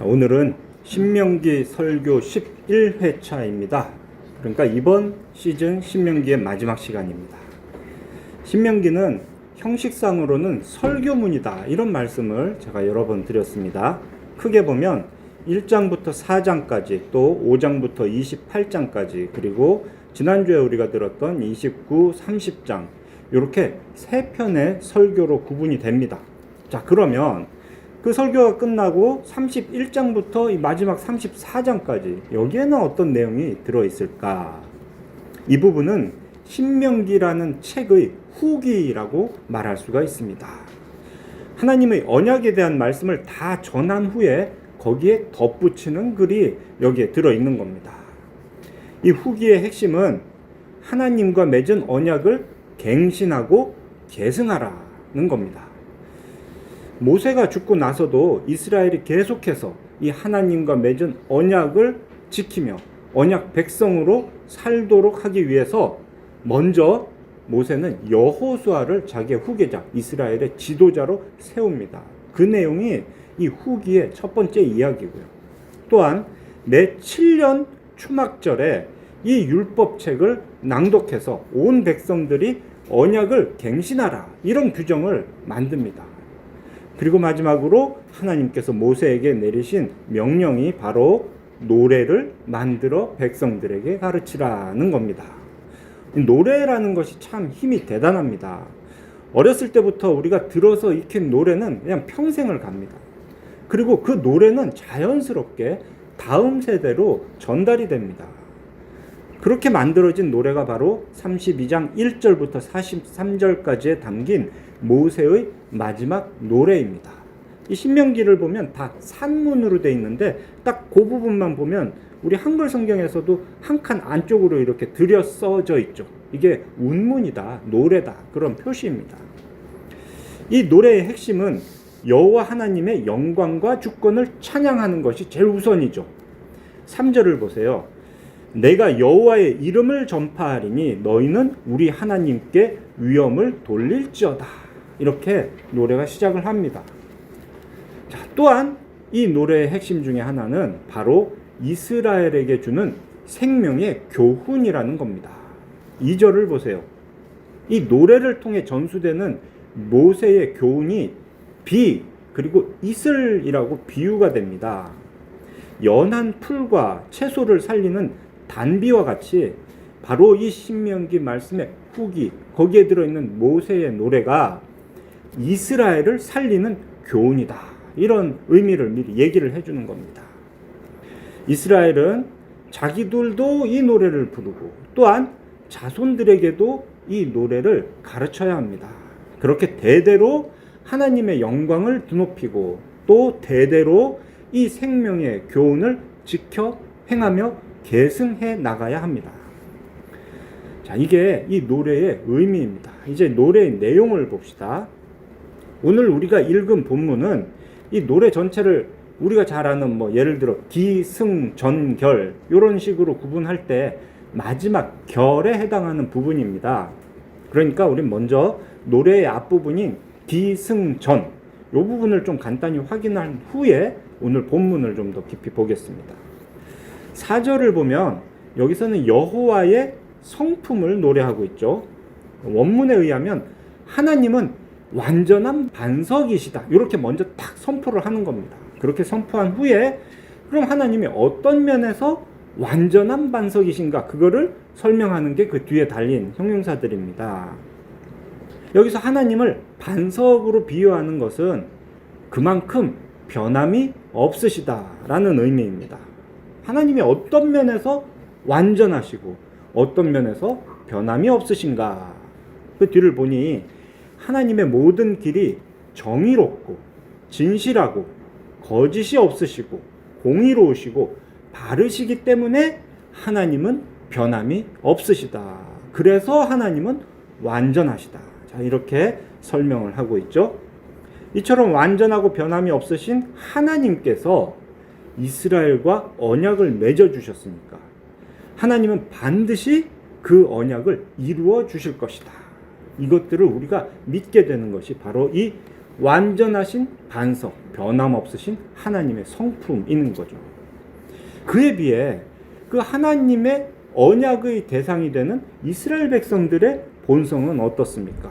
오늘은 신명기 설교 11회차입니다. 그러니까 이번 시즌 신명기의 마지막 시간입니다. 신명기는 형식상으로는 설교문이다, 이런 말씀을 제가 여러 번 드렸습니다. 크게 보면 1장부터 4장까지, 또 5장부터 28장까지, 그리고 지난주에 우리가 들었던 29, 30장, 이렇게 세 편의 설교로 구분이 됩니다. 자, 그러면 그 설교가 끝나고 31장부터 이 마지막 34장까지, 여기에는 어떤 내용이 들어있을까? 이 부분은 신명기라는 책의 후기라고 말할 수가 있습니다. 하나님의 언약에 대한 말씀을 다 전한 후에 거기에 덧붙이는 글이 여기에 들어있는 겁니다. 이 후기의 핵심은 하나님과 맺은 언약을 갱신하고 계승하라는 겁니다. 모세가 죽고 나서도 이스라엘이 계속해서 이 하나님과 맺은 언약을 지키며 언약 백성으로 살도록 하기 위해서 먼저 모세는 여호수아를 자기의 후계자, 이스라엘의 지도자로 세웁니다. 그 내용이 이 후기의 첫 번째 이야기고요. 또한 매 7년 추막절에 이 율법책을 낭독해서 온 백성들이 언약을 갱신하라, 이런 규정을 만듭니다. 그리고 마지막으로 하나님께서 모세에게 내리신 명령이 바로 노래를 만들어 백성들에게 가르치라는 겁니다. 노래라는 것이 참 힘이 대단합니다. 어렸을 때부터 우리가 들어서 익힌 노래는 그냥 평생을 갑니다. 그리고 그 노래는 자연스럽게 다음 세대로 전달이 됩니다. 그렇게 만들어진 노래가 바로 32장 1절부터 43절까지에 담긴 모세의 마지막 노래입니다. 이 신명기를 보면 다 산문으로 되어 있는데 딱 그 부분만 보면 우리 한글 성경에서도 한 칸 안쪽으로 이렇게 들여 써져 있죠. 이게 운문이다, 노래다, 그런 표시입니다. 이 노래의 핵심은 여호와 하나님의 영광과 주권을 찬양하는 것이 제일 우선이죠. 3절을 보세요. 내가 여호와의 이름을 전파하리니 너희는 우리 하나님께 위엄을 돌릴지어다. 이렇게 노래가 시작을 합니다. 자, 또한 이 노래의 핵심 중에 하나는 바로 이스라엘에게 주는 생명의 교훈이라는 겁니다. 2절을 보세요. 이 노래를 통해 전수되는 모세의 교훈이 비 그리고 이슬이라고 비유가 됩니다. 연한 풀과 채소를 살리는 단비와 같이 바로 이 신명기 말씀의 후기, 거기에 들어있는 모세의 노래가 이스라엘을 살리는 교훈이다, 이런 의미를 미리 얘기를 해주는 겁니다. 이스라엘은 자기들도 이 노래를 부르고 또한 자손들에게도 이 노래를 가르쳐야 합니다. 그렇게 대대로 하나님의 영광을 드높이고 또 대대로 이 생명의 교훈을 지켜 행하며 계승해 나가야 합니다. 자, 이게 이 노래의 의미입니다. 이제 노래의 내용을 봅시다. 오늘 우리가 읽은 본문은 이 노래 전체를 우리가 잘 아는 예를 들어 기, 승, 전, 결, 이런 식으로 구분할 때 마지막 결에 해당하는 부분입니다. 그러니까 우린 먼저 노래의 앞부분인 기, 승, 전, 이 부분을 좀 간단히 확인한 후에 오늘 본문을 좀 더 깊이 보겠습니다. 4절을 보면 여기서는 여호와의 성품을 노래하고 있죠. 원문에 의하면 하나님은 완전한 반석이시다, 이렇게 먼저 딱 선포를 하는 겁니다. 그렇게 선포한 후에 그럼 하나님이 어떤 면에서 완전한 반석이신가, 그거를 설명하는 게 그 뒤에 달린 형용사들입니다. 여기서 하나님을 반석으로 비유하는 것은 그만큼 변함이 없으시다라는 의미입니다. 하나님이 어떤 면에서 완전하시고 어떤 면에서 변함이 없으신가, 그 뒤를 보니 하나님의 모든 길이 정의롭고 진실하고 거짓이 없으시고 공의로우시고 바르시기 때문에 하나님은 변함이 없으시다. 그래서 하나님은 완전하시다. 자, 이렇게 설명을 하고 있죠. 이처럼 완전하고 변함이 없으신 하나님께서 이스라엘과 언약을 맺어 주셨으니까 하나님은 반드시 그 언약을 이루어 주실 것이다. 이것들을 우리가 믿게 되는 것이 바로 이 완전하신 반석, 변함없으신 하나님의 성품인 거죠. 그에 비해 그 하나님의 언약의 대상이 되는 이스라엘 백성들의 본성은 어떻습니까?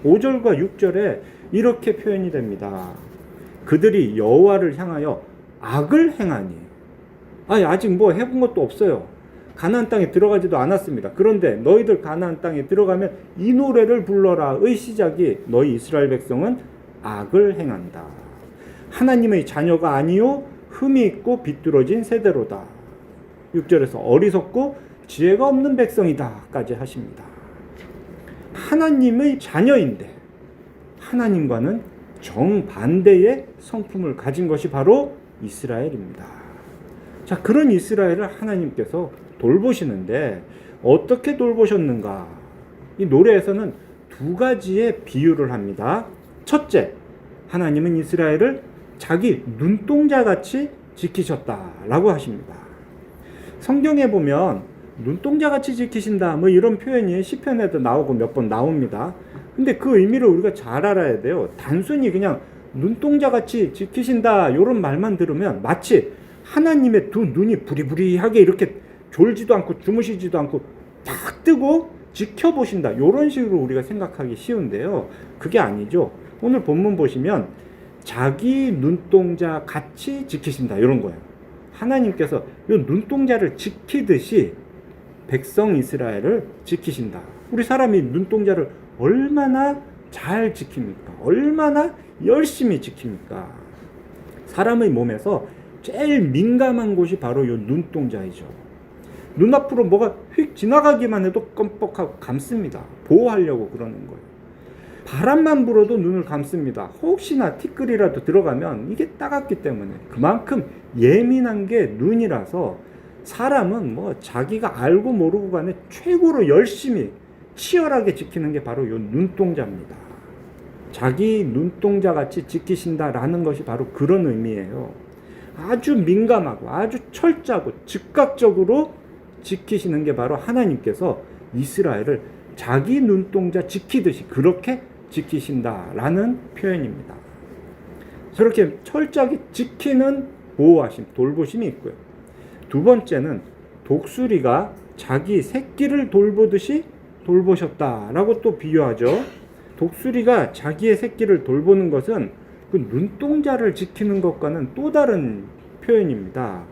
5절과 6절에 이렇게 표현이 됩니다. 그들이 여호와를 향하여 악을 행하니, 아직 뭐 해본 것도 없어요. 가나안 땅에 들어가지도 않았습니다. 그런데 너희들 가나안 땅에 들어가면 이 노래를 불러라의 시작이 너희 이스라엘 백성은 악을 행한다. 하나님의 자녀가 아니요 흠이 있고 비뚤어진 세대로다. 6절에서 어리석고 지혜가 없는 백성이다 까지 하십니다. 하나님의 자녀인데 하나님과는 정반대의 성품을 가진 것이 바로 이스라엘입니다. 자, 그런 이스라엘을 하나님께서 돌보시는데 어떻게 돌보셨는가? 이 노래에서는 두 가지의 비유를 합니다. 첫째, 하나님은 이스라엘을 자기 눈동자같이 지키셨다라고 하십니다. 성경에 보면 눈동자같이 지키신다 뭐 이런 표현이 시편에도 나오고 몇 번 나옵니다. 근데 그 의미를 우리가 잘 알아야 돼요. 단순히 그냥 눈동자같이 지키신다 이런 말만 들으면 마치 하나님의 두 눈이 부리부리하게 이렇게 졸지도 않고 주무시지도 않고 딱 뜨고 지켜보신다 이런 식으로 우리가 생각하기 쉬운데요. 그게 아니죠. 오늘 본문 보시면 자기 눈동자 같이 지키신다 이런 거예요. 하나님께서 이 눈동자를 지키듯이 백성 이스라엘을 지키신다. 우리 사람이 눈동자를 얼마나 잘 지킵니까? 얼마나 열심히 지킵니까? 사람의 몸에서 제일 민감한 곳이 바로 이 눈동자이죠. 눈앞으로 뭐가 휙 지나가기만 해도 껌뻑하고 감습니다. 보호하려고 그러는 거예요. 바람만 불어도 눈을 감습니다. 혹시나 티끌이라도 들어가면 이게 따갑기 때문에 그만큼 예민한 게 눈이라서 사람은 뭐 자기가 알고 모르고 간에 최고로 열심히 치열하게 지키는 게 바로 이 눈동자입니다. 자기 눈동자같이 지키신다라는 것이 바로 그런 의미예요. 아주 민감하고 아주 철저하고 즉각적으로 지키시는 게 바로 하나님께서 이스라엘을 자기 눈동자 지키듯이 그렇게 지키신다라는 표현입니다. 저렇게 철저하게 지키는 보호하심, 돌보심이 있고요. 두 번째는 독수리가 자기 새끼를 돌보듯이 돌보셨다라고 또 비유하죠. 독수리가 자기의 새끼를 돌보는 것은 그 눈동자를 지키는 것과는 또 다른 표현입니다.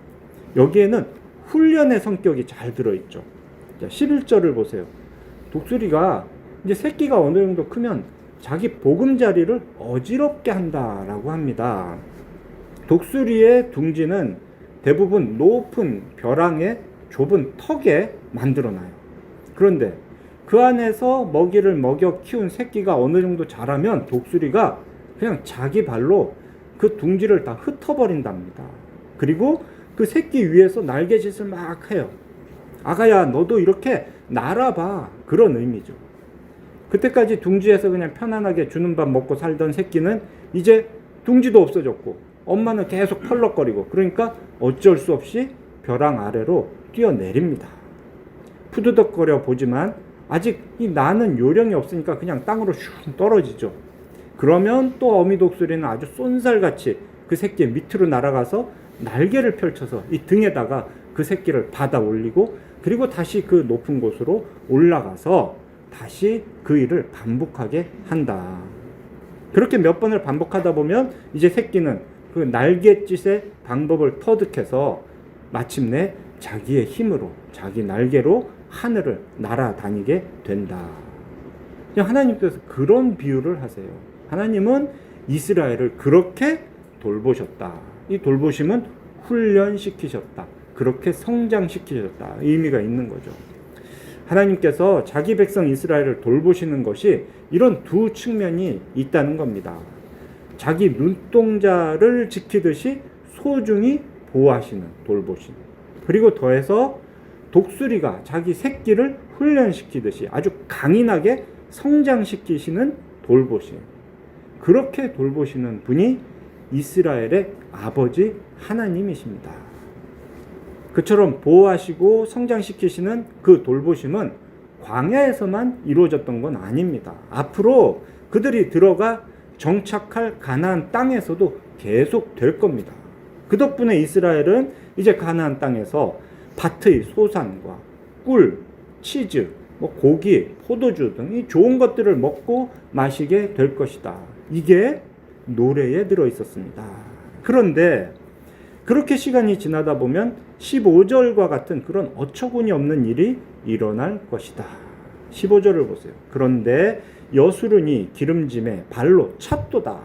여기에는 훈련의 성격이 잘 들어있죠. 자, 11절을 보세요. 독수리가 이제 새끼가 어느 정도 크면 자기 보금자리를 어지럽게 한다라고 합니다. 독수리의 둥지는 대부분 높은 벼랑의 좁은 턱에 만들어놔요. 그런데 그 안에서 먹이를 먹여 키운 새끼가 어느 정도 자라면 독수리가 그냥 자기 발로 그 둥지를 다 흩어버린답니다. 그리고 그 새끼 위에서 날개짓을 막 해요. 아가야, 너도 이렇게 날아봐. 그런 의미죠. 그때까지 둥지에서 그냥 편안하게 주는 밥 먹고 살던 새끼는 이제 둥지도 없어졌고 엄마는 계속 펄럭거리고 그러니까 어쩔 수 없이 벼랑 아래로 뛰어내립니다. 푸드덕거려 보지만 아직 이 나는 요령이 없으니까 그냥 땅으로 슉 떨어지죠. 그러면 또 어미 독수리는 아주 쏜살같이 그 새끼 밑으로 날아가서 날개를 펼쳐서 이 등에다가 그 새끼를 받아 올리고 그리고 다시 그 높은 곳으로 올라가서 다시 그 일을 반복하게 한다. 그렇게 몇 번을 반복하다 보면 이제 새끼는 그 날갯짓의 방법을 터득해서 마침내 자기의 힘으로 자기 날개로 하늘을 날아다니게 된다. 하나님께서 그런 비유를 하세요. 하나님은 이스라엘을 그렇게 돌보셨다. 이 돌보심은 훈련시키셨다. 그렇게 성장시키셨다. 의미가 있는 거죠. 하나님께서 자기 백성 이스라엘을 돌보시는 것이 이런 두 측면이 있다는 겁니다. 자기 눈동자를 지키듯이 소중히 보호하시는 돌보심. 그리고 더해서 독수리가 자기 새끼를 훈련시키듯이 아주 강인하게 성장시키시는 돌보심. 그렇게 돌보시는 분이 이스라엘의 아버지 하나님이십니다. 그처럼 보호하시고 성장시키시는 그 돌보심은 광야에서만 이루어졌던 건 아닙니다. 앞으로 그들이 들어가 정착할 가나안 땅에서도 계속 될 겁니다. 그 덕분에 이스라엘은 이제 가나안 땅에서 밭의 소산과 꿀, 치즈, 고기, 포도주 등 이 좋은 것들을 먹고 마시게 될 것이다. 이게 노래에 들어 있었습니다. 그런데 그렇게 시간이 지나다 보면 15절과 같은 그런 어처구니 없는 일이 일어날 것이다. 15절을 보세요. 그런데 여수르니 기름짐에 발로 찼도다.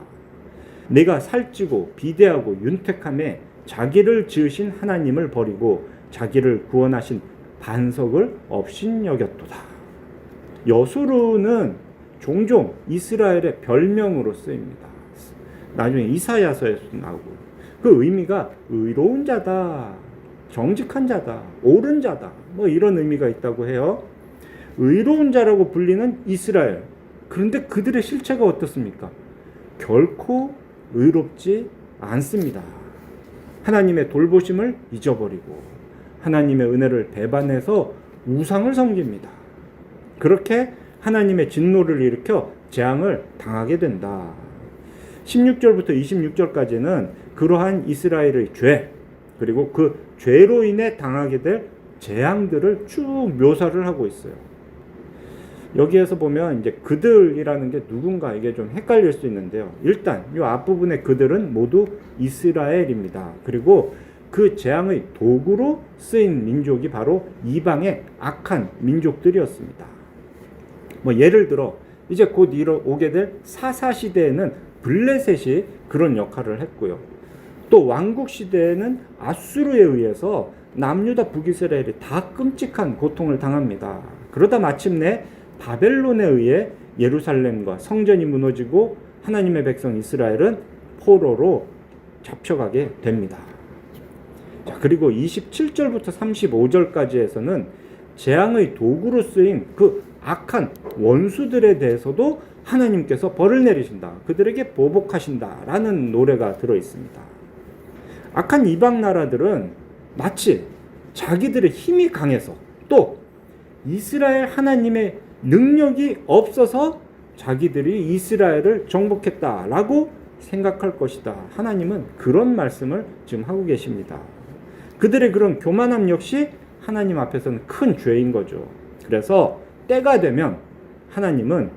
내가 살찌고 비대하고 윤택함에 자기를 지으신 하나님을 버리고 자기를 구원하신 반석을 업신여겼도다. 여수르는 종종 이스라엘의 별명으로 쓰입니다. 나중에 이사야서에서도 나오고 그 의미가 의로운 자다, 정직한 자다, 옳은 자다 이런 의미가 있다고 해요. 의로운 자라고 불리는 이스라엘. 그런데 그들의 실체가 어떻습니까? 결코 의롭지 않습니다. 하나님의 돌보심을 잊어버리고 하나님의 은혜를 배반해서 우상을 섬깁니다. 그렇게 하나님의 진노를 일으켜 재앙을 당하게 된다. 16절부터 26절까지는 그러한 이스라엘의 죄, 그리고 그 죄로 인해 당하게 될 재앙들을 쭉 묘사를 하고 있어요. 여기에서 보면 이제 그들이라는 게 누군가 이게 좀 헷갈릴 수 있는데요. 일단 이 앞부분의 그들은 모두 이스라엘입니다. 그리고 그 재앙의 도구로 쓰인 민족이 바로 이방의 악한 민족들이었습니다. 예를 들어 이제 곧 오게 될 사사 시대에는 블레셋이 그런 역할을 했고요. 또 왕국 시대에는 아수르에 의해서 남유다 북이스라엘이 다 끔찍한 고통을 당합니다. 그러다 마침내 바벨론에 의해 예루살렘과 성전이 무너지고 하나님의 백성 이스라엘은 포로로 잡혀가게 됩니다. 자, 그리고 27절부터 35절까지에서는 재앙의 도구로 쓰인 그 악한 원수들에 대해서도 하나님께서 벌을 내리신다. 그들에게 보복하신다라는 노래가 들어 있습니다. 악한 이방 나라들은 마치 자기들의 힘이 강해서 또 이스라엘 하나님의 능력이 없어서 자기들이 이스라엘을 정복했다라고 생각할 것이다. 하나님은 그런 말씀을 지금 하고 계십니다. 그들의 그런 교만함 역시 하나님 앞에서는 큰 죄인 거죠. 그래서 때가 되면 하나님은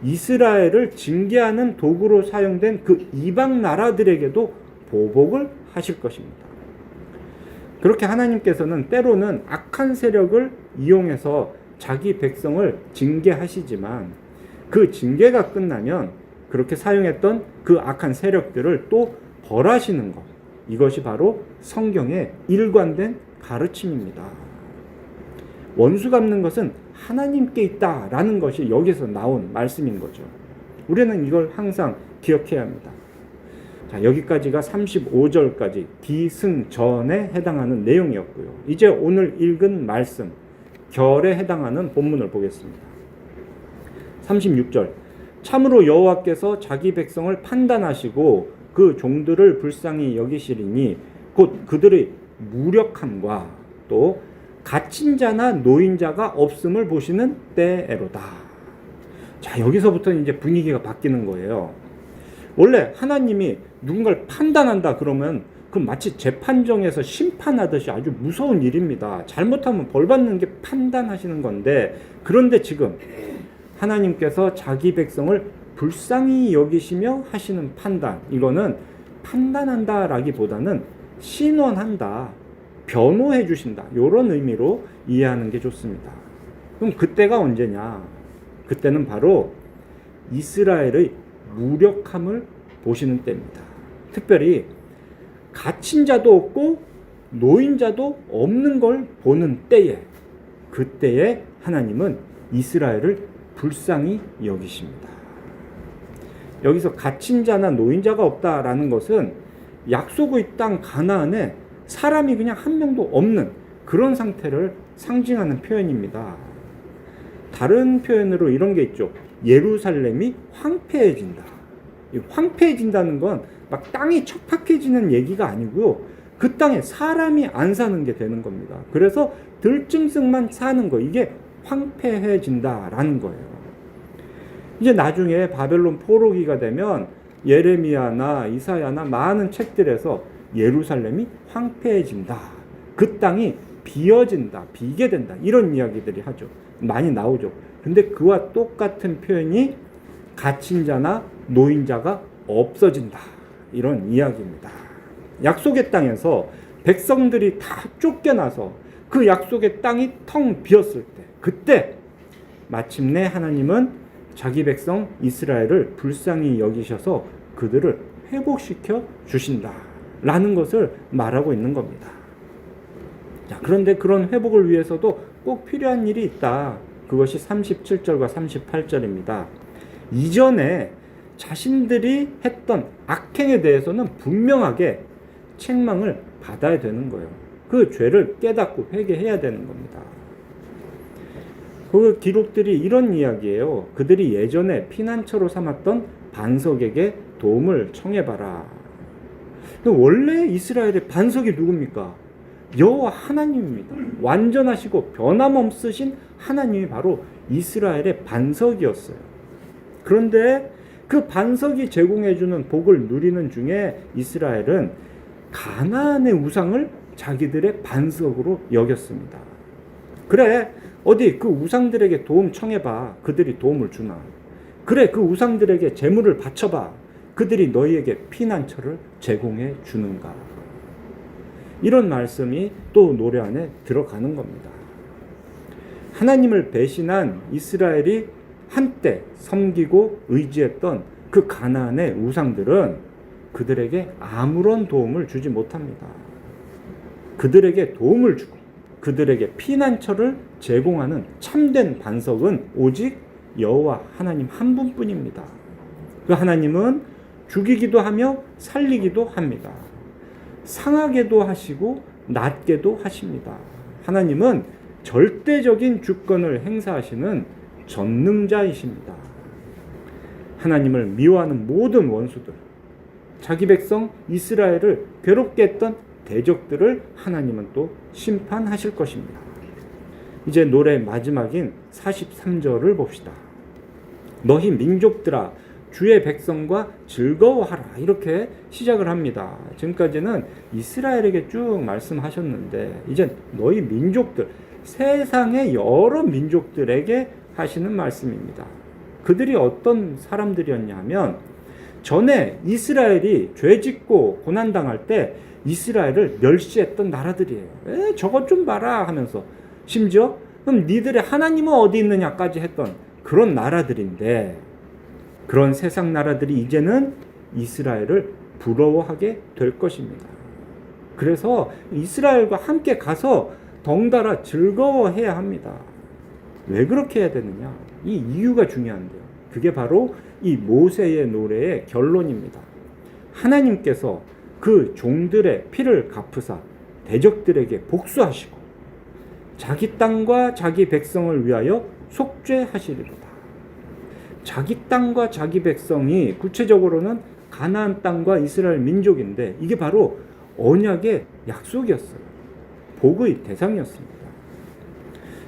이스라엘을 징계하는 도구로 사용된 그 이방 나라들에게도 보복을 하실 것입니다. 그렇게 하나님께서는 때로는 악한 세력을 이용해서 자기 백성을 징계하시지만 그 징계가 끝나면 그렇게 사용했던 그 악한 세력들을 또 벌하시는 것. 이것이 바로 성경의 일관된 가르침입니다. 원수 갚는 것은 하나님께 있다라는 것이 여기서 나온 말씀인 거죠. 우리는 이걸 항상 기억해야 합니다. 자, 여기까지가 35절까지 기승전에 해당하는 내용이었고요. 이제 오늘 읽은 말씀, 결에 해당하는 본문을 보겠습니다. 36절. 참으로 여호와께서 자기 백성을 판단하시고 그 종들을 불쌍히 여기시리니 곧 그들의 무력함과 또 갇힌 자나 노인자가 없음을 보시는 때에로다. 자, 여기서부터는 이제 분위기가 바뀌는 거예요. 원래 하나님이 누군가를 판단한다 그러면 그 마치 재판정에서 심판하듯이 아주 무서운 일입니다. 잘못하면 벌 받는 게 판단하시는 건데, 그런데 지금 하나님께서 자기 백성을 불쌍히 여기시며 하시는 판단, 이거는 판단한다라기보다는 신원한다, 변호해 주신다, 이런 의미로 이해하는 게 좋습니다. 그럼 그때가 언제냐? 그때는 바로 이스라엘의 무력함을 보시는 때입니다. 특별히 갇힌 자도 없고 노인자도 없는 걸 보는 때에, 그때에 하나님은 이스라엘을 불쌍히 여기십니다. 여기서 갇힌 자나 노인자가 없다라는 것은 약속의 땅 가나안에 사람이 그냥 한 명도 없는 그런 상태를 상징하는 표현입니다. 다른 표현으로 이런 게 있죠. 예루살렘이 황폐해진다. 황폐해진다는 건 막 땅이 척박해지는 얘기가 아니고요. 그 땅에 사람이 안 사는 게 되는 겁니다. 그래서 들짐승만 사는 거, 이게 황폐해진다라는 거예요. 이제 나중에 바벨론 포로기가 되면 예레미야나 이사야나 많은 책들에서 예루살렘이 황폐해진다. 그 땅이 비어진다. 비게 된다. 이런 이야기들이 하죠. 많이 나오죠. 근데 그와 똑같은 표현이 갇힌 자나 노인자가 없어진다. 이런 이야기입니다. 약속의 땅에서 백성들이 다 쫓겨나서 그 약속의 땅이 텅 비었을 때, 그때 마침내 하나님은 자기 백성 이스라엘을 불쌍히 여기셔서 그들을 회복시켜 주신다 라는 것을 말하고 있는 겁니다. 자, 그런데 그런 회복을 위해서도 꼭 필요한 일이 있다. 그것이 37절과 38절입니다. 이전에 자신들이 했던 악행에 대해서는 분명하게 책망을 받아야 되는 거예요. 그 죄를 깨닫고 회개해야 되는 겁니다. 그 기록들이 이런 이야기예요. 그들이 예전에 피난처로 삼았던 반석에게 도움을 청해봐라. 원래 이스라엘의 반석이 누굽니까? 여호와 하나님입니다. 완전하시고 변함없으신 하나님이 바로 이스라엘의 반석이었어요. 그런데 그 반석이 제공해주는 복을 누리는 중에 이스라엘은 가나안의 우상을 자기들의 반석으로 여겼습니다. 그래, 어디 그 우상들에게 도움 청해봐. 그들이 도움을 주나. 그래, 그 우상들에게 재물을 바쳐봐. 그들이 너희에게 피난처를 제공해 주는가. 이런 말씀이 또 노래 안에 들어가는 겁니다. 하나님을 배신한 이스라엘이 한때 섬기고 의지했던 그 가나안의 우상들은 그들에게 아무런 도움을 주지 못합니다. 그들에게 도움을 주고 그들에게 피난처를 제공하는 참된 반석은 오직 여호와 하나님 한 분뿐입니다. 그 하나님은 죽이기도 하며 살리기도 합니다. 상하게도 하시고 낮게도 하십니다. 하나님은 절대적인 주권을 행사하시는 전능자이십니다. 하나님을 미워하는 모든 원수들, 자기 백성 이스라엘을 괴롭게 했던 대적들을 하나님은 또 심판하실 것입니다. 이제 노래 마지막인 43절을 봅시다. 너희 민족들아 주의 백성과 즐거워하라. 이렇게 시작을 합니다. 지금까지는 이스라엘에게 쭉 말씀하셨는데 이제 너희 민족들, 세상의 여러 민족들에게 하시는 말씀입니다. 그들이 어떤 사람들이었냐 하면 전에 이스라엘이 죄짓고 고난당할 때 이스라엘을 멸시했던 나라들이에요. 저것 좀 봐라 하면서 심지어 그럼 니들의 하나님은 어디 있느냐까지 했던 그런 나라들인데 그런 세상 나라들이 이제는 이스라엘을 부러워하게 될 것입니다. 그래서 이스라엘과 함께 가서 덩달아 즐거워해야 합니다. 왜 그렇게 해야 되느냐? 이 이유가 중요한데요. 그게 바로 이 모세의 노래의 결론입니다. 하나님께서 그 종들의 피를 갚으사 대적들에게 복수하시고 자기 땅과 자기 백성을 위하여 속죄하시리로다. 자기 땅과 자기 백성이 구체적으로는 가나안 땅과 이스라엘 민족인데 이게 바로 언약의 약속이었어요. 복의 대상이었습니다.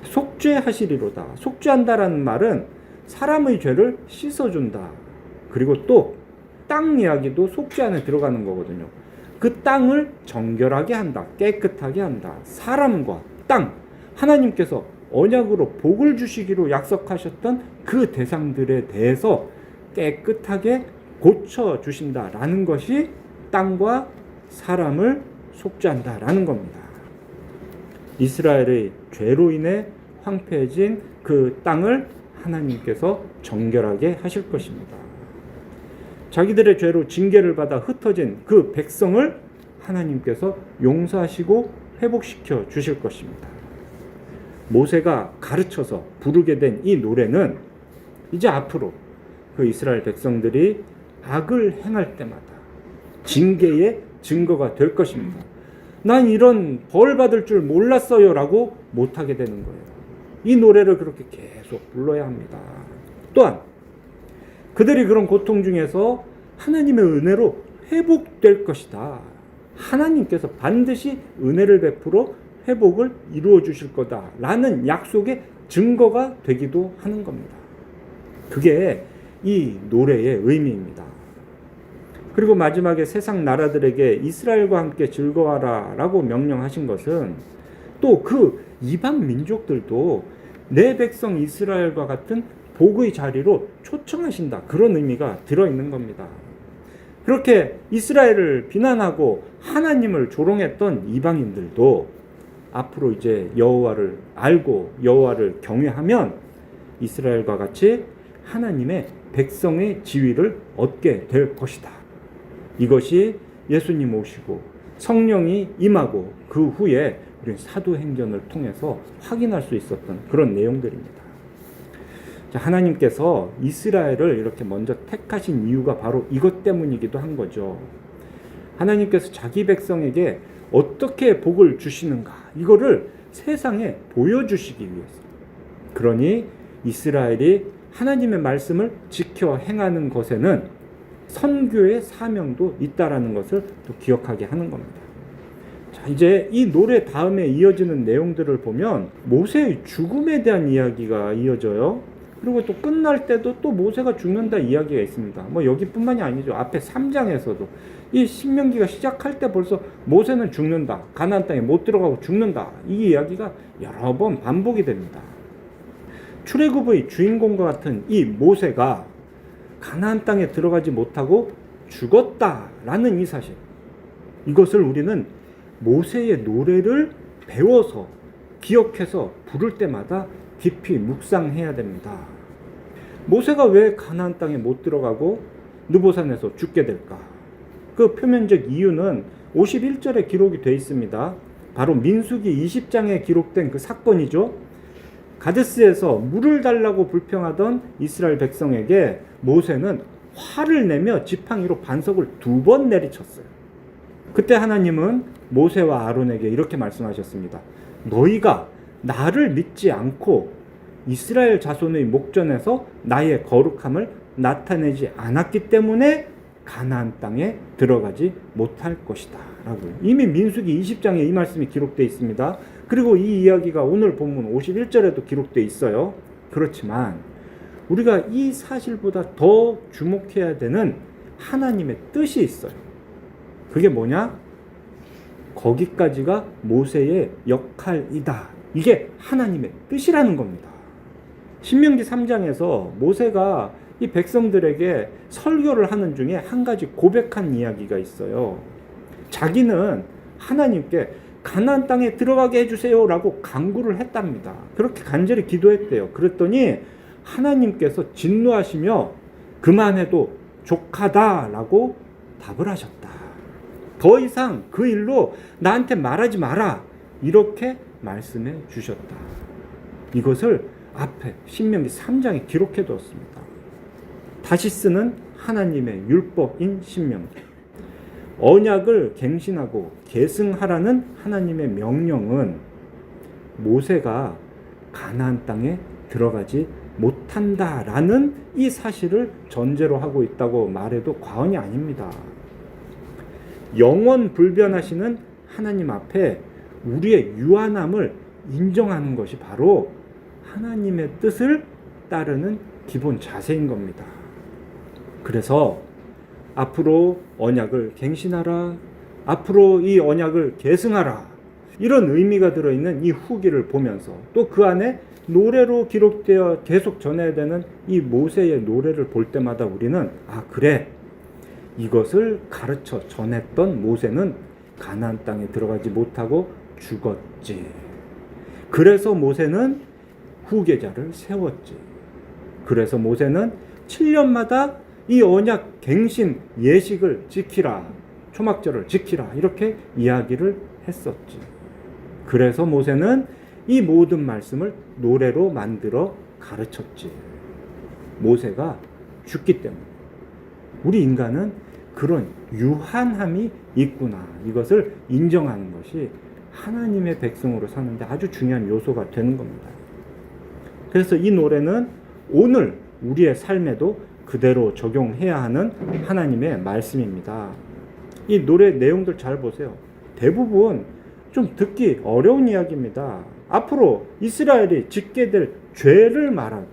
속죄하시리로다. 속죄한다라는 말은 사람의 죄를 씻어준다. 그리고 또 땅 이야기도 속죄 안에 들어가는 거거든요. 그 땅을 정결하게 한다. 깨끗하게 한다. 사람과 땅, 하나님께서 언약으로 복을 주시기로 약속하셨던 그 대상들에 대해서 깨끗하게 고쳐주신다라는 것이 땅과 사람을 속죄한다라는 겁니다. 이스라엘의 죄로 인해 황폐해진 그 땅을 하나님께서 정결하게 하실 것입니다. 자기들의 죄로 징계를 받아 흩어진 그 백성을 하나님께서 용서하시고 회복시켜 주실 것입니다. 모세가 가르쳐서 부르게 된 이 노래는 이제 앞으로 그 이스라엘 백성들이 악을 행할 때마다 징계의 증거가 될 것입니다. 난 이런 벌 받을 줄 몰랐어요 라고 못하게 되는 거예요. 이 노래를 그렇게 계속 불러야 합니다. 또한 그들이 그런 고통 중에서 하나님의 은혜로 회복될 것이다. 하나님께서 반드시 은혜를 베풀어 회복을 이루어 주실 거다라는 약속의 증거가 되기도 하는 겁니다. 그게 이 노래의 의미입니다. 그리고 마지막에 세상 나라들에게 이스라엘과 함께 즐거워하라 라고 명령하신 것은 또 그 이방 민족들도 내 백성 이스라엘과 같은 복의 자리로 초청하신다. 그런 의미가 들어있는 겁니다. 그렇게 이스라엘을 비난하고 하나님을 조롱했던 이방인들도 앞으로 이제 여호와를 알고 여호와를 경외하면 이스라엘과 같이 하나님의 백성의 지위를 얻게 될 것이다. 이것이 예수님 오시고 성령이 임하고 그 후에 우리 사도행전을 통해서 확인할 수 있었던 그런 내용들입니다. 자, 하나님께서 이스라엘을 이렇게 먼저 택하신 이유가 바로 이것 때문이기도 한 거죠. 하나님께서 자기 백성에게 어떻게 복을 주시는가 이거를 세상에 보여주시기 위해서. 그러니 이스라엘이 하나님의 말씀을 지켜 행하는 것에는 선교의 사명도 있다라는 것을 또 기억하게 하는 겁니다. 자, 이제 이 노래 다음에 이어지는 내용들을 보면 모세의 죽음에 대한 이야기가 이어져요. 그리고 또 끝날 때도 또 모세가 죽는다 이야기가 있습니다. 뭐 여기뿐만이 아니죠. 앞에 3장에서도 이 신명기가 시작할 때 벌써 모세는 죽는다. 가나안 땅에 못 들어가고 죽는다. 이 이야기가 여러 번 반복이 됩니다. 출애굽의 주인공과 같은 이 모세가 가나안 땅에 들어가지 못하고 죽었다라는 이 사실. 이것을 우리는 모세의 노래를 배워서 기억해서 부를 때마다 깊이 묵상해야 됩니다. 모세가 왜 가나안 땅에 못 들어가고 느보산에서 죽게 될까? 그 표면적 이유는 51절에 기록이 되어 있습니다. 바로 민수기 20장에 기록된 그 사건이죠. 가데스에서 물을 달라고 불평하던 이스라엘 백성에게 모세는 화를 내며 지팡이로 반석을 2번 내리쳤어요. 그때 하나님은 모세와 아론에게 이렇게 말씀하셨습니다. 너희가 나를 믿지 않고 이스라엘 자손의 목전에서 나의 거룩함을 나타내지 않았기 때문에 가나안 땅에 들어가지 못할 것이다 라고 이미 민수기 20장에 이 말씀이 기록되어 있습니다. 그리고 이 이야기가 오늘 본문 51절에도 기록되어 있어요. 그렇지만 우리가 이 사실보다 더 주목해야 되는 하나님의 뜻이 있어요. 그게 뭐냐? 거기까지가 모세의 역할이다. 이게 하나님의 뜻이라는 겁니다. 신명기 3장에서 모세가 이 백성들에게 설교를 하는 중에 한 가지 고백한 이야기가 있어요. 자기는 하나님께 가나안 땅에 들어가게 해주세요 라고 간구를 했답니다. 그렇게 간절히 기도했대요. 그랬더니 하나님께서 진노하시며 그만해도 족하다 라고 답을 하셨다. 더 이상 그 일로 나한테 말하지 마라 이렇게 말씀해 주셨다. 이것을 앞에 신명기 3장에 기록해 두었습니다. 다시 쓰는 하나님의 율법인 신명기. 언약을 갱신하고 계승하라는 하나님의 명령은 모세가 가나안 땅에 들어가지 못한다라는 이 사실을 전제로 하고 있다고 말해도 과언이 아닙니다. 영원 불변하시는 하나님 앞에 우리의 유한함을 인정하는 것이 바로 하나님의 뜻을 따르는 기본 자세인 겁니다. 그래서 앞으로 언약을 갱신하라, 앞으로 이 언약을 계승하라, 이런 의미가 들어있는 이 후기를 보면서 또 그 안에 노래로 기록되어 계속 전해야 되는 이 모세의 노래를 볼 때마다 우리는 그래, 이것을 가르쳐 전했던 모세는 가나안 땅에 들어가지 못하고 죽었지. 그래서 모세는 후계자를 세웠지. 그래서 모세는 7년마다 이 언약 갱신 예식을 지키라, 초막절을 지키라 이렇게 이야기를 했었지. 그래서 모세는 이 모든 말씀을 노래로 만들어 가르쳤지. 모세가 죽기 때문에. 우리 인간은 그런 유한함이 있구나. 이것을 인정하는 것이 하나님의 백성으로 사는데 아주 중요한 요소가 되는 겁니다. 그래서 이 노래는 오늘 우리의 삶에도 그대로 적용해야 하는 하나님의 말씀입니다. 이 노래 내용들 잘 보세요. 대부분 좀 듣기 어려운 이야기입니다. 앞으로 이스라엘이 짓게 될 죄를 말하고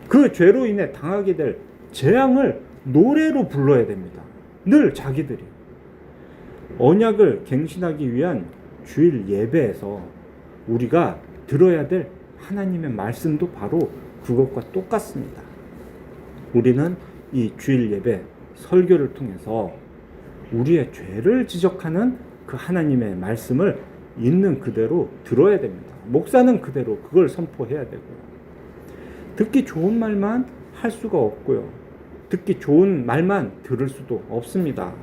그 죄로 인해 당하게 될 재앙을 노래로 불러야 됩니다. 늘 자기들이 언약을 갱신하기 위한 주일 예배에서 우리가 들어야 될 하나님의 말씀도 바로 그것과 똑같습니다. 우리는 이 주일 예배 설교를 통해서 우리의 죄를 지적하는 그 하나님의 말씀을 있는 그대로 들어야 됩니다. 목사는 그대로 그걸 선포해야 되고요. 듣기 좋은 말만 할 수가 없고요. 듣기 좋은 말만 들을 수도 없습니다.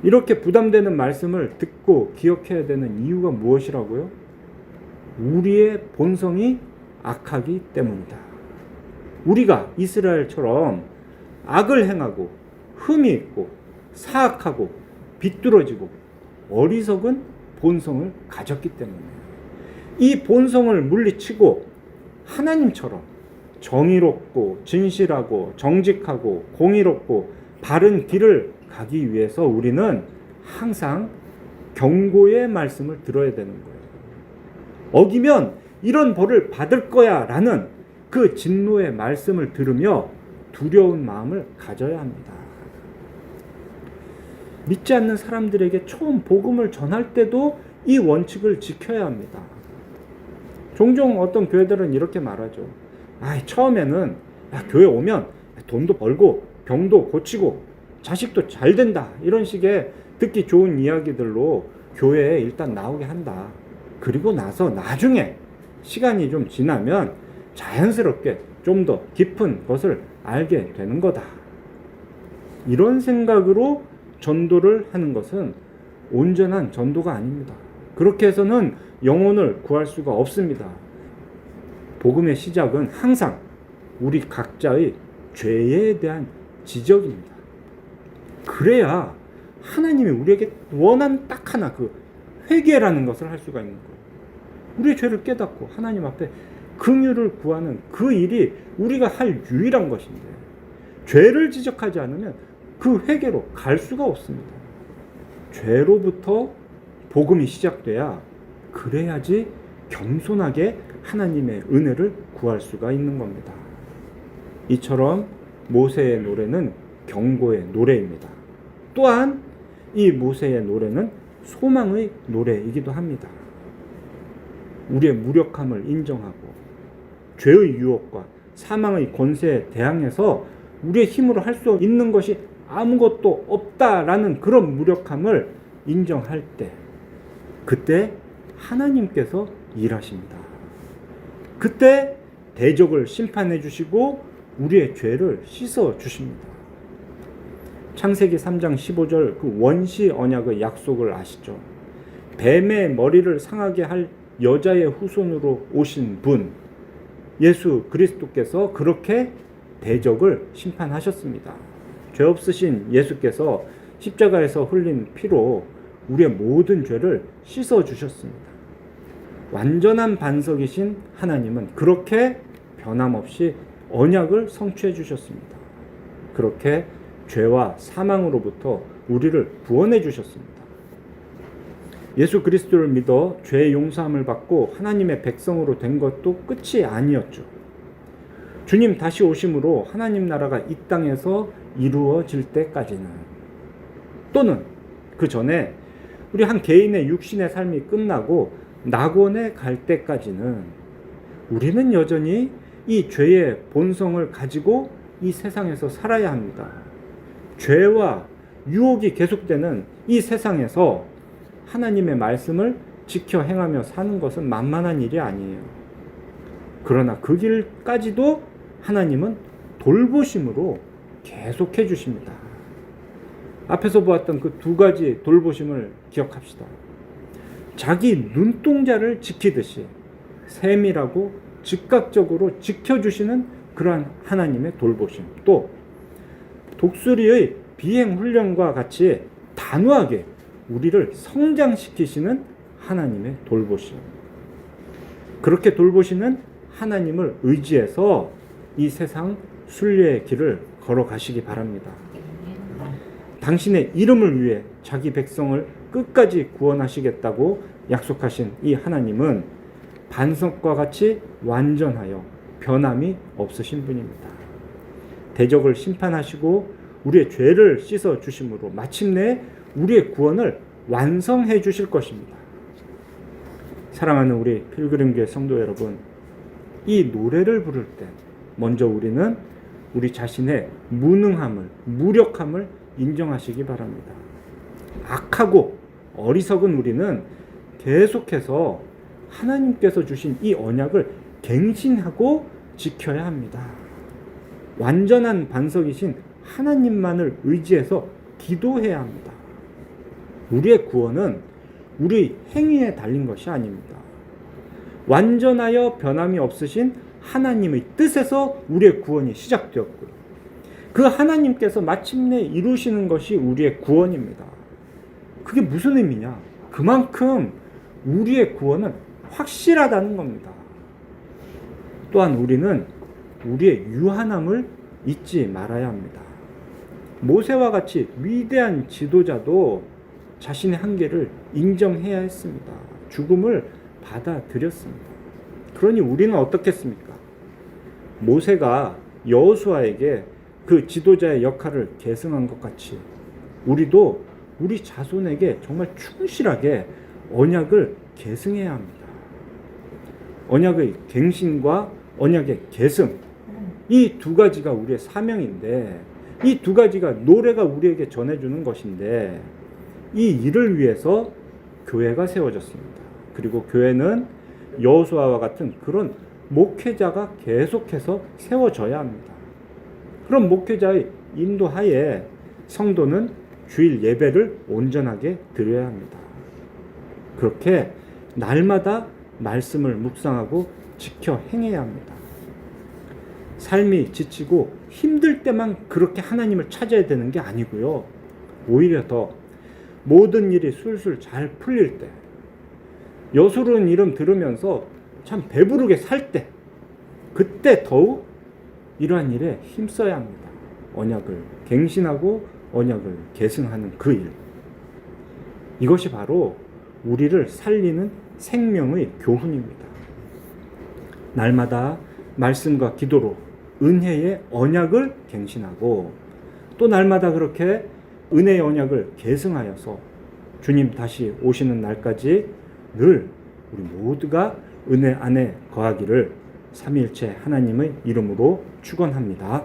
이렇게 부담되는 말씀을 듣고 기억해야 되는 이유가 무엇이라고요? 우리의 본성이 악하기 때문이다. 우리가 이스라엘처럼 악을 행하고 흠이 있고 사악하고 비뚤어지고 어리석은 본성을 가졌기 때문이에요. 이 본성을 물리치고 하나님처럼 정의롭고 진실하고 정직하고 공의롭고 바른 길을 가기 위해서 우리는 항상 경고의 말씀을 들어야 되는 거예요. 어기면 이런 벌을 받을 거야 라는 그 진노의 말씀을 들으며 두려운 마음을 가져야 합니다. 믿지 않는 사람들에게 처음 복음을 전할 때도 이 원칙을 지켜야 합니다. 종종 어떤 교회들은 이렇게 말하죠. 처음에는 교회 오면 돈도 벌고 병도 고치고 자식도 잘 된다. 이런 식의 듣기 좋은 이야기들로 교회에 일단 나오게 한다. 그리고 나서 나중에 시간이 좀 지나면 자연스럽게 좀 더 깊은 것을 알게 되는 거다. 이런 생각으로 전도를 하는 것은 온전한 전도가 아닙니다. 그렇게 해서는 영혼을 구할 수가 없습니다. 복음의 시작은 항상 우리 각자의 죄에 대한 지적입니다. 그래야 하나님이 우리에게 원하는 딱 하나, 그 회개라는 것을 할 수가 있는 거예요. 우리의 죄를 깨닫고 하나님 앞에 긍휼을 구하는 그 일이 우리가 할 유일한 것인데, 죄를 지적하지 않으면 그 회개로 갈 수가 없습니다. 죄로부터 복음이 시작돼야, 그래야지 겸손하게 하나님의 은혜를 구할 수가 있는 겁니다. 이처럼 모세의 노래는 경고의 노래입니다. 또한 이 모세의 노래는 소망의 노래이기도 합니다. 우리의 무력함을 인정하고 죄의 유혹과 사망의 권세에 대항해서 우리의 힘으로 할 수 있는 것이 아무것도 없다라는 그런 무력함을 인정할 때, 그때 하나님께서 일하십니다. 그때 대적을 심판해 주시고 우리의 죄를 씻어 주십니다. 창세기 3장 15절 그 원시 언약의 약속을 아시죠? 뱀의 머리를 상하게 할 여자의 후손으로 오신 분 예수 그리스도께서 그렇게 대적을 심판하셨습니다. 죄 없으신 예수께서 십자가에서 흘린 피로 우리의 모든 죄를 씻어 주셨습니다. 완전한 반석이신 하나님은 그렇게 변함없이 언약을 성취해 주셨습니다. 그렇게 죄와 사망으로부터 우리를 구원해 주셨습니다. 예수 그리스도를 믿어 죄의 용서함을 받고 하나님의 백성으로 된 것도 끝이 아니었죠. 주님 다시 오심으로 하나님 나라가 이 땅에서 이루어질 때까지는, 또는 그 전에 우리 한 개인의 육신의 삶이 끝나고 낙원에 갈 때까지는 우리는 여전히 이 죄의 본성을 가지고 이 세상에서 살아야 합니다. 죄와 유혹이 계속되는 이 세상에서 하나님의 말씀을 지켜 행하며 사는 것은 만만한 일이 아니에요. 그러나 그 길까지도 하나님은 돌보심으로 계속해 주십니다. 앞에서 보았던 그 두 가지 돌보심을 기억합시다. 자기 눈동자를 지키듯이 세밀하고 즉각적으로 지켜주시는 그러한 하나님의 돌보심, 또 독수리의 비행 훈련과 같이 단호하게 우리를 성장시키시는 하나님의 돌보심. 그렇게 돌보시는 하나님을 의지해서 이 세상 순례의 길을 걸어가시기 바랍니다. 당신의 이름을 위해 자기 백성을 끝까지 구원하시겠다고 약속하신 이 하나님은 반석과 같이 완전하여 변함이 없으신 분입니다. 대적을 심판하시고 우리의 죄를 씻어 주심으로 마침내 우리의 구원을 완성해 주실 것입니다. 사랑하는 우리 필그림교회 성도 여러분, 이 노래를 부를 때 먼저 우리는 우리 자신의 무능함을, 무력함을 인정하시기 바랍니다. 악하고 어리석은 우리는 계속해서 하나님께서 주신 이 언약을 갱신하고 지켜야 합니다. 완전한 반석이신 하나님만을 의지해서 기도해야 합니다. 우리의 구원은 우리 행위에 달린 것이 아닙니다. 완전하여 변함이 없으신 하나님의 뜻에서 우리의 구원이 시작되었고요. 그 하나님께서 마침내 이루시는 것이 우리의 구원입니다. 그게 무슨 의미냐? 그만큼 우리의 구원은 확실하다는 겁니다. 또한 우리는 우리의 유한함을 잊지 말아야 합니다. 모세와 같이 위대한 지도자도 자신의 한계를 인정해야 했습니다. 죽음을 받아들였습니다. 그러니 우리는 어떻겠습니까? 모세가 여호수아에게 그 지도자의 역할을 계승한 것 같이 우리도 우리 자손에게 정말 충실하게 언약을 계승해야 합니다. 언약의 갱신과 언약의 계승, 이 두 가지가 우리의 사명인데, 이 두 가지가 노래가 우리에게 전해주는 것인데, 이 일을 위해서 교회가 세워졌습니다. 그리고 교회는 여호수아와 같은 그런 목회자가 계속해서 세워져야 합니다. 그런 목회자의 인도하에 성도는 주일 예배를 온전하게 드려야 합니다. 그렇게 날마다 말씀을 묵상하고 지켜 행해야 합니다. 삶이 지치고 힘들 때만 그렇게 하나님을 찾아야 되는 게 아니고요. 오히려 더 모든 일이 술술 잘 풀릴 때, 여수른 이름 들으면서 참 배부르게 살 때, 그때 더욱 이러한 일에 힘써야 합니다. 언약을 갱신하고 언약을 계승하는 그 일. 이것이 바로 우리를 살리는 생명의 교훈입니다. 날마다 말씀과 기도로 은혜의 언약을 갱신하고 또 날마다 그렇게 은혜의 언약을 계승하여서 주님 다시 오시는 날까지 늘 우리 모두가 은혜 안에 거하기를 삼위일체 하나님의 이름으로 축원합니다.